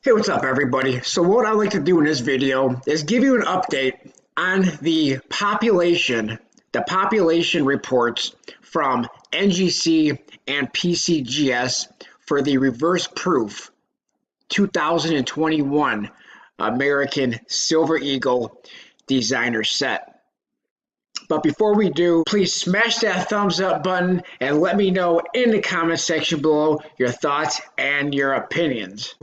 Hey, what's up everybody? So what I'd like to do in this video is give you an update on the population reports from NGC and PCGS for the reverse proof 2021 American Silver Eagle designer set. But before we do, please smash that thumbs up button and let me know in the comment section below your thoughts and your opinions.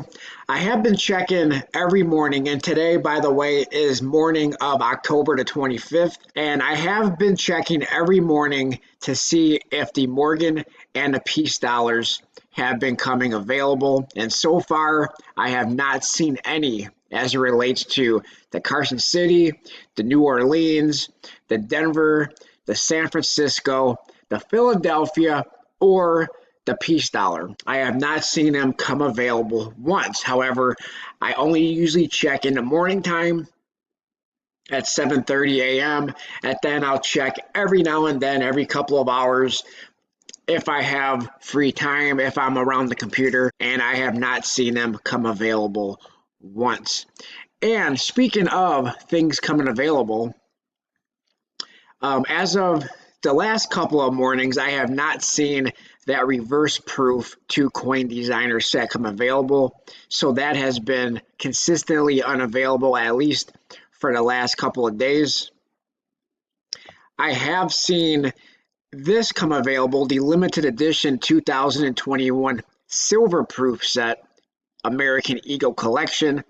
I have been checking every morning, and today, by the way, is morning of October the 25th, and I have been checking every morning to see if the Morgan and the Peace dollars have been coming available, and so far I have not seen any as it relates to the Carson City, the New Orleans, the Denver, the San Francisco, the Philadelphia, or the Peace dollar. I have not seen them come available once. However, I only usually check in the morning time at 7:30 a.m. and then I'll check every now and then, every couple of hours, if I have free time, if I'm around the computer, and I have not seen them come available once. And speaking of things coming available, as of the last couple of mornings, I have not seen that reverse proof 2-coin designer set come available. So that has been consistently unavailable, at least for the last couple of days. I have seen this come available, the limited edition 2021 silver proof set, American Eagle Collection.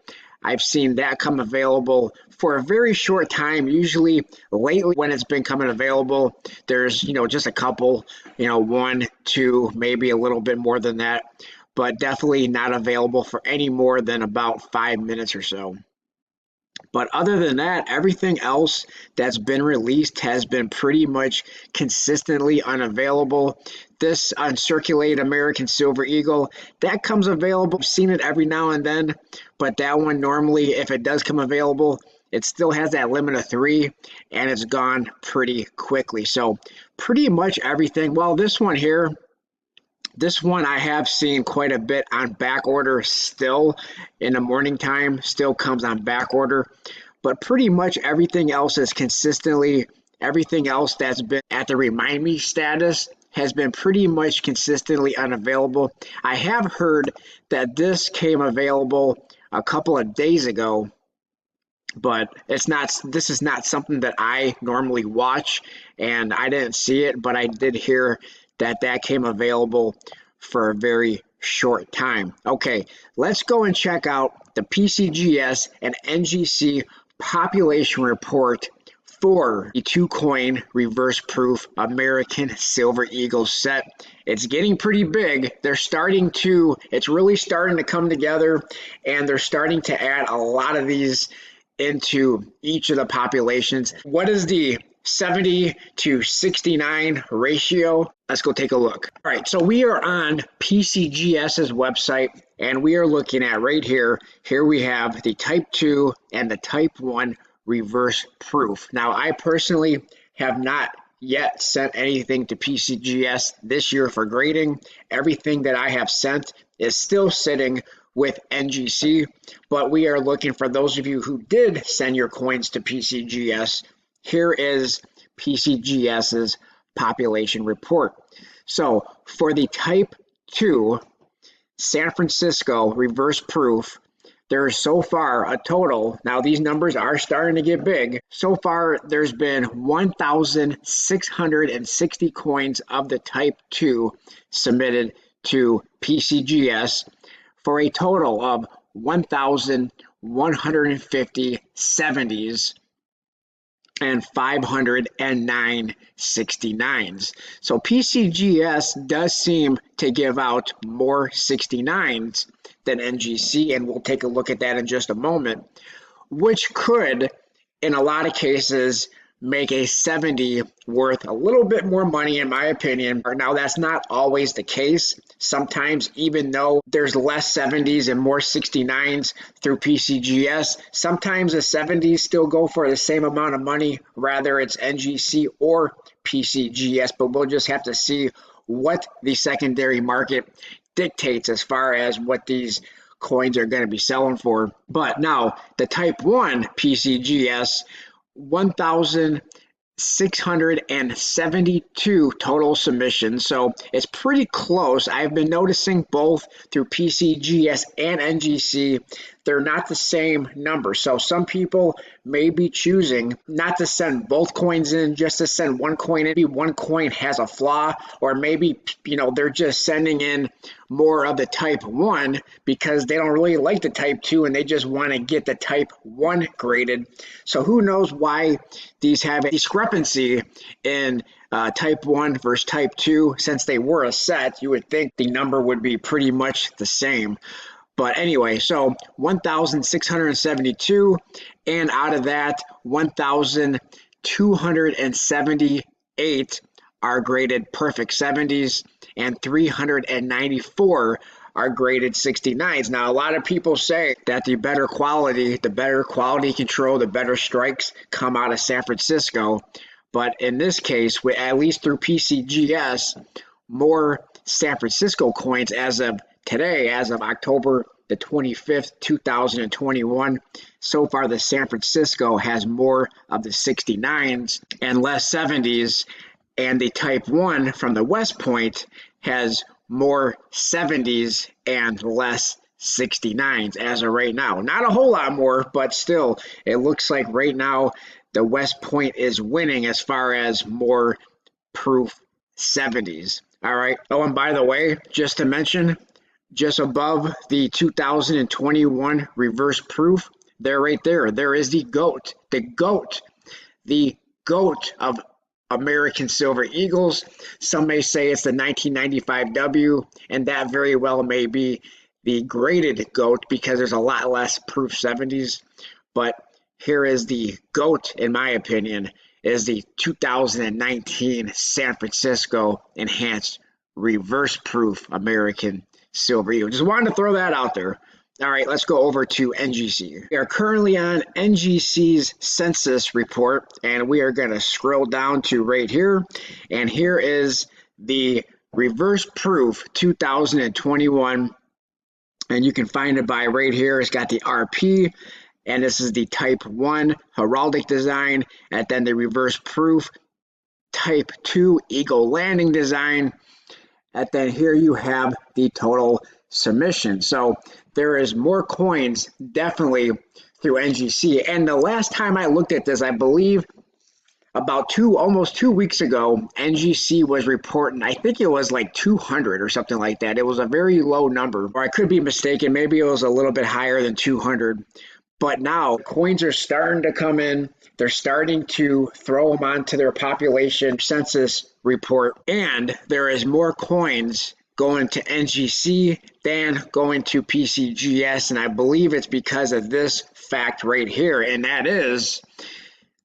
I've seen that come available for a very short time. Usually lately when it's been coming available, there's, just a couple, 1, 2, maybe a little bit more than that, but definitely not available for any more than about 5 minutes or so. But other than that, everything else that's been released has been pretty much consistently unavailable. This uncirculated American Silver Eagle, that comes available. I've seen it every now and then, but that one normally, if it does come available, it still has that limit of 3, and it's gone pretty quickly. So pretty much everything. Well, this one here, this one I have seen quite a bit on back order still in the morning time, still comes on back order, but pretty much everything else is consistently, everything else that's been at the remind me status has been pretty much consistently unavailable. I have heard that this came available a couple of days ago, but this is not something that I normally watch, and I didn't see it, but I did hear that came available for a very short time. Okay, let's go and check out the PCGS and NGC population report for the 2-coin reverse proof American Silver Eagle set. It's getting pretty big. It's really starting to come together, and they're starting to add a lot of these into each of the populations. What is the 70 to 69 ratio? Let's go take a look. All right, so we are on PCGS's website, and we are looking at right here. Here we have the type 2 and the type 1 reverse proof. Now, I personally have not yet sent anything to PCGS this year for grading. Everything that I have sent is still sitting with NGC, but we are looking for those of you who did send your coins to PCGS. Here is PCGS's population report. So for the type 2 San Francisco reverse proof, there is so far a total, now these numbers are starting to get big, so far there's been 1,660 coins of the type 2 submitted to PCGS for a total of 1,150 70s and 509 69s. So PCGS does seem to give out more 69s than NGC, and we'll take a look at that in just a moment, which could, in a lot of cases, make a 70 worth a little bit more money, in my opinion. Now, that's not always the case. Sometimes, even though there's less 70s and more 69s through PCGS, sometimes the 70s still go for the same amount of money, whether it's NGC or PCGS, but we'll just have to see what the secondary market dictates as far as what these coins are going to be selling for. But now the type 1 PCGS, 1,672 total submissions, so it's pretty close. I've been noticing both through PCGS and NGC, they're not the same number. So some people may be choosing not to send both coins in, just to send one coin in. Maybe one coin has a flaw, or maybe they're just sending in more of the type 1 because they don't really like the type 2 and they just want to get the type 1 graded. So who knows why these have a discrepancy in type 1 versus type 2. Since they were a set, you would think the number would be pretty much the same. But anyway, so 1,672, and out of that, 1,278 are graded perfect 70s, and 394 are graded 69s. Now, a lot of people say that the better quality control, the better strikes come out of San Francisco. But in this case, at least through PCGS, more San Francisco coins as of today, as of October the 25th, 2021, so far the San Francisco has more of the 69s and less 70s, and the type 1 from the West Point has more 70s and less 69s as of right now. Not a whole lot more, but still, it looks like right now the West Point is winning as far as more proof 70s. All right. Oh, and by the way, just to mention, just above the 2021 reverse proof, right there is the GOAT, the GOAT of American Silver Eagles. Some may say it's the 1995 W, and that very well may be the graded GOAT because there's a lot less proof 70s. But here is the GOAT, in my opinion, is the 2019 San Francisco Enhanced Reverse Proof American Silver Eagle. Just wanted to throw that out there. All right, let's go over to NGC. We are currently on NGC's Census report, and we are going to scroll down to right here. And here is the reverse proof 2021. And you can find it by right here. It's got the RP, and this is the type 1 heraldic design, and then the reverse proof type 2 eagle landing design. And then here you have the total submission. So there is more coins definitely through NGC. And the last time I looked at this, I believe about almost 2 weeks ago, NGC was reporting, I think it was like 200 or something like that. It was a very low number, or I could be mistaken. Maybe it was a little bit higher than 200. But now coins are starting to come in. They're starting to throw them onto their population census report, and there is more coins going to NGC than going to PCGS, and I believe it's because of this fact right here, and that is,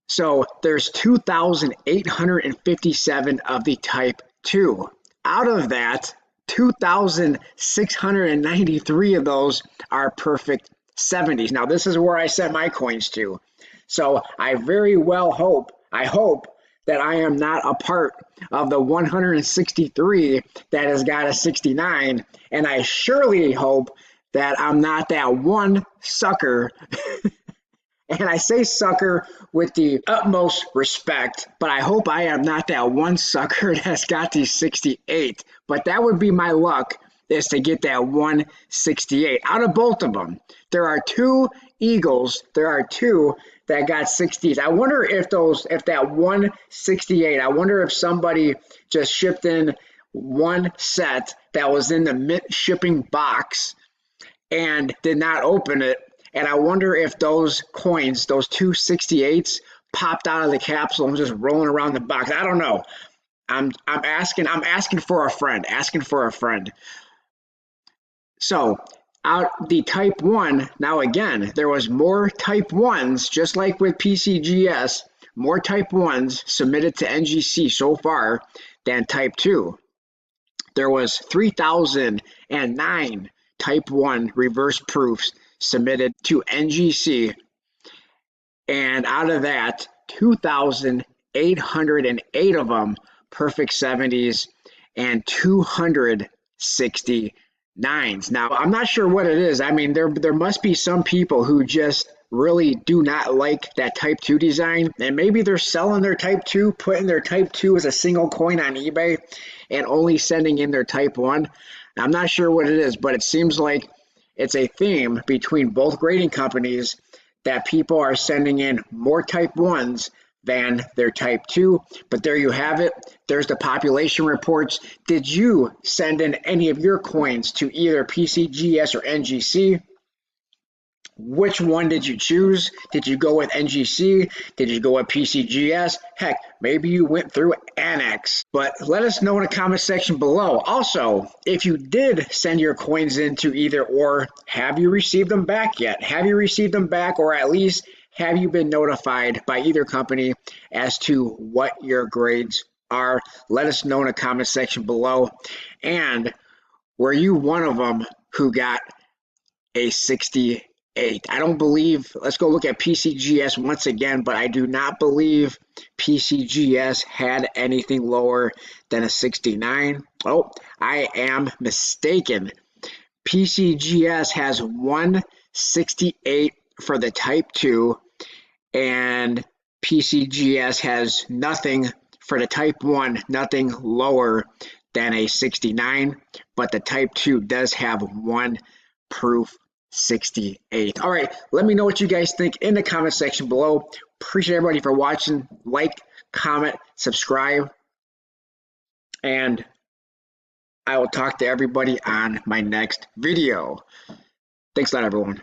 so there's 2,857 of the type 2. Out of that, 2,693 of those are perfect 70s. Now, this is where I set my coins to. So I very well hope that I am not a part of the 163 that has got a 69, and I surely hope that I'm not that one sucker. And I say sucker with the utmost respect, but I hope I am not that one sucker that's got the 68. But that would be my luck, is to get that 168 out of both of them. There are two Eagles, there are two that got 60s. I wonder if that 168, I wonder if somebody just shipped in one set that was in the mint shipping box and did not open it. And I wonder if those coins, those 268s, popped out of the capsule and just rolling around the box. I don't know. I'm asking for a friend. So out the type 1, now again, there was more type 1s, just like with PCGS, more type 1s submitted to NGC so far than type 2. There was 3,009 type 1 reverse proofs submitted to NGC, and out of that, 2,808 of them perfect 70s and 269 nines. Now, I'm not sure what it is. I mean, there must be some people who just really do not like that Type 2 design, and maybe they're selling their Type 2, putting their Type 2 as a single coin on eBay, and only sending in their Type 1. I'm not sure what it is, but it seems like it's a theme between both grading companies that people are sending in more Type 1s than their Type 2. But there you have it. There's the population reports. Did you send in any of your coins to either PCGS or NGC? Which one did you choose? Did you go with NGC? Did you go with PCGS? Heck, maybe you went through Annex. But let us know in the comment section below. Also, if you did send your coins into either or, have you received them back yet? Have you received them back, or at least have you been notified by either company as to what your grades are? Let us know in the comment section below. And were you one of them who got a 68? I don't believe, let's go look at PCGS once again, but I do not believe PCGS had anything lower than a 69. Oh, I am mistaken. PCGS has 168 for the Type 2, and PCGS has nothing for the Type 1, nothing lower than a 69, but the Type 2 does have one proof 68. All right, let me know what you guys think in the comment section below. Appreciate everybody for watching. Like, comment, subscribe, and I will talk to everybody on my next video. Thanks a lot, everyone.